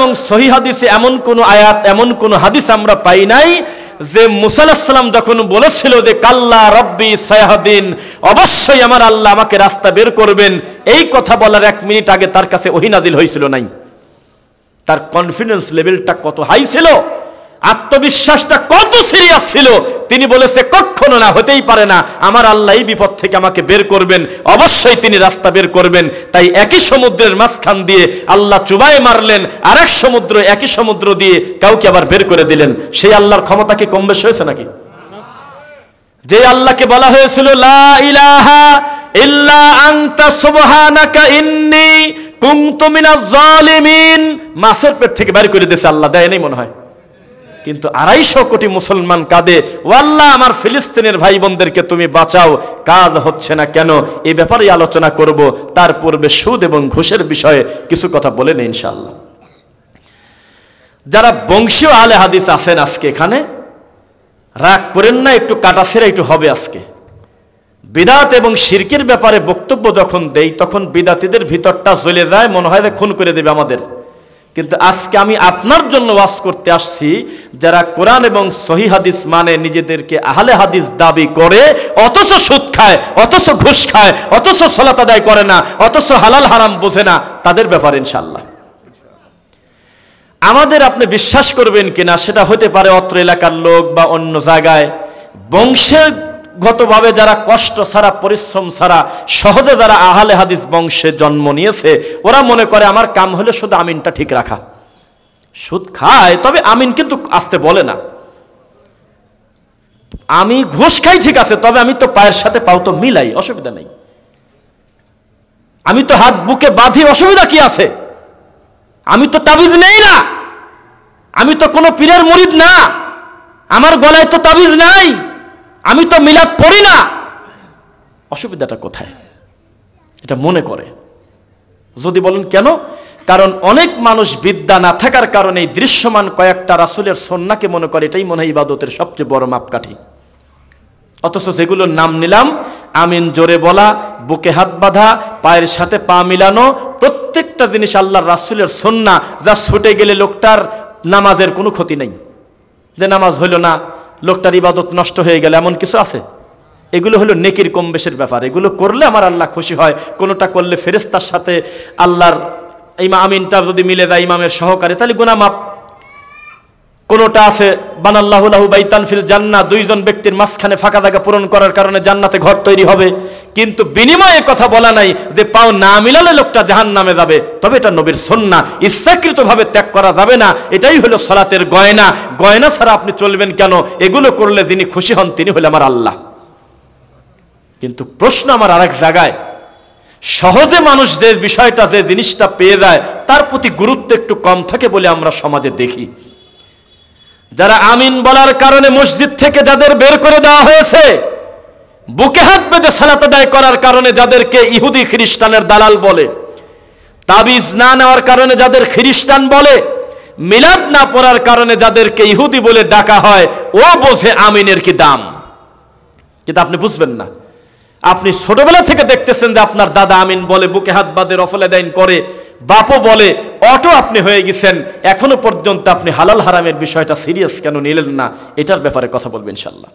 এবং সহিহ হাদিসে এমন কোন আয়াত, এমন কোন হাদিস আমরা পাই নাই যে মুসা আলাইহিস সালাম যখন বলেছিল যে কাল্লা রব্বি সায়াহদিন, অবশ্যই আমার আল্লাহ আমাকে রাস্তা বের করবেন, এই কথা বলার 1 মিনিট আগে তার কাছে ওহী নাজিল হয়েছিল নাই। তার কনফিডেন্স লেভেলটা কত হাই ছিল, আত্মবিশ্বাসটা কত সিরিয়াস ছিল। তিনি বলেছে কখনো না, হতেই পারে না, আমার আল্লাহ এই বিপদ থেকে আমাকে বের করবেন, অবশ্যই তিনি রাস্তা বের করবেন। তাই একই সমুদ্রের মাঝখান দিয়ে আল্লাহ চুবাই মারলেন, আরেক সমুদ্র, একই সমুদ্র দিয়ে কাউকে আবার বের করে দিলেন। সেই আল্লাহর ক্ষমতা কি কম বেশি হয়েছে নাকি? যে আল্লাহকে বলা হয়েছিল লা ইলাহা ইল্লা আনতা সুবহানাকা ইন্নী কুনতু মিনাজ জালিমিন, মাছের পেট থেকে বের করে দিয়েছে আল্লাহ, দেয় নাই মনে হয়। কিন্তু 250 কোটি মুসলমান কাঁদে, ও আল্লাহ আমার ফিলিস্তিনের ভাই বোনদেরকে তুমি বাঁচাও, কাজ হচ্ছে না কেন? এই ব্যাপারে আলোচনা করব। তার পূর্বে সুদ এবং ঘুষের বিষয়ে কিছু কথা বলে নেই ইনশাআল্লাহ। যারা বংশীয় আলে হাদিস আছেন আজকে এখানে, রাগ করেন না, একটু কাটাছেড়া একটু হবে আজকে। বিদআত এবং শিরকের ব্যাপারে বক্তব্য যখন দেই তখন বিদআতীদের ভিতরটা জ্বলে যায়, মনে হয় যে খুন করে দেবে আমাদের। কিন্তু আজকে আমি আপনার জন্য ওয়াজ করতে আসছি, যারা কোরআন এবং সহিহ হাদিস মানে নিজেদেরকে আহলে হাদিস দাবি করে, অথচ সুদ খায়, অথচ ঘুষ খায়, অথচ সালাত আদায় করে না, অথচ হালাল হারাম বোঝে না, তাদের ব্যাপারে ইনশাআল্লাহ। আমাদের আপনি বিশ্বাস করবেন কিনা সেটা হতে পারে অত্র এলাকার লোক বা অন্য জায়গায় বংশগতভাবে যারা কষ্ট ছাড়া, পরিশ্রম ছাড়া সহজে যারা আহলে হাদিস বংশে জন্ম নিয়েছে, ওরা মনে করে আমার কাম হলে শুধু আমিনটা ঠিক রাখা। সুদ খায় তবে আমিন কিন্তু আসতে বলে না। আমি ঘুষ খাই ঠিক আছে, তবে আমি তো পায়ের সাথে পাও তো মিলাই, অসুবিধা নেই। আমি তো হাত বুকে বাঁধি, অসুবিধা কি আছে? আমি তো তাবিজ নেই না, আমি তো কোনো পীরের মুরিদ না, আমার গলায় তো তাবিজ নাই, আমি তো মিলাদ পড়ি না, অসুবিধাটা কোথায়? এটা মনে করে। যদি বলেন কেন? কারণ অনেক মানুষ বিদ্যা না থাকার কারণে দৃশ্যমান কয়েকটা রাসূলের সুন্নাহকে মনে করে এটাই মনে হয় ইবাদতের সবচেয়ে বড় মাপকাঠি। অথচ যেগুলোর নাম নিলাম, আমিন জোরে বলা, বুকে হাত বাঁধা, পায়ের সাথে পা মিলানো, প্রত্যেকটা জিনিস আল্লাহর রাসূলের সুন্নাহ, যা ছুটে গেলে লোকটার নামাজের কোনো ক্ষতি নেই। যে নামাজ হইল না, লোকটার ইবাদত নষ্ট হয়ে গেল, এমন কিছু আছে? এগুলো হলো নেকির কম বেশের ব্যাপার। এগুলো করলে আমার আল্লাহ খুশি হয়। কোনোটা করলে ফেরেশতার সাথে আল্লাহর আমিনটা যদি মিলে যায় ইমামের সহকারে, তাহলে গুনাহ মাফ। কোনোটা আছে বানাল্লাহু লাহু বাইতান ফিল জান্নাহ, 2 জন ব্যক্তির মাঝখানে ফাঁকা জায়গা পূরণ করার কারণে জান্নাতে ঘর তৈরি হবে। কিন্তু বিনিময়ে কথা বলা নাই যে পাও না মিলালে লোকটা জাহান্নামে যাবে। তবে এটা নবীর সুন্নাহ, ইচ্ছাকৃতভাবে ত্যাগ করা যাবে না। এটাই হলো সালাতের গয়না। গয়না ছাড়া আপনি চলবেন কেন? এগুলো করলে যিনি খুশি হন তিনি হলেন আমার আল্লাহ। কিন্তু প্রশ্ন আমার আরেক জায়গায়, সহজে মানুষ যে বিষয়টা, যে জিনিসটা পেয়ে যায়, তার প্রতি গুরুত্ব একটু কম থাকে বলে আমরা সমাজে দেখি। যারা আমিন বলার কারণে মসজিদ থেকে যাদের বের করে দেওয়া হয়েছে, বুকে হাত বেঁধে সালাত আদায় করার কারণে যাদেরকে ইহুদি খ্রিস্টানের দালাল বলে, তাবিজ না নেওয়ার কারণে যাদের খ্রিস্টান বলে, মিলাদ না পড়ার কারণে যাদেরকে ইহুদি বলে ডাকা হয়, ও বোঝে আমিনের কি দাম। কিন্তু আপনি বুঝবেন না। আপনি ছোটবেলা থেকে দেখতেছেন যে আপনার দাদা আমিন বলে, বুকে হাত বাঁধে, রফল আদায় করে, বাপও বলে, অটো আপনি হয়ে গেছেন। এখনো পর্যন্ত আপনি হালাল হারামের বিষয়টা সিরিয়াস কেন নিলেন না? এটার ব্যাপারে কথা বলবেন ইনশাআল্লাহ।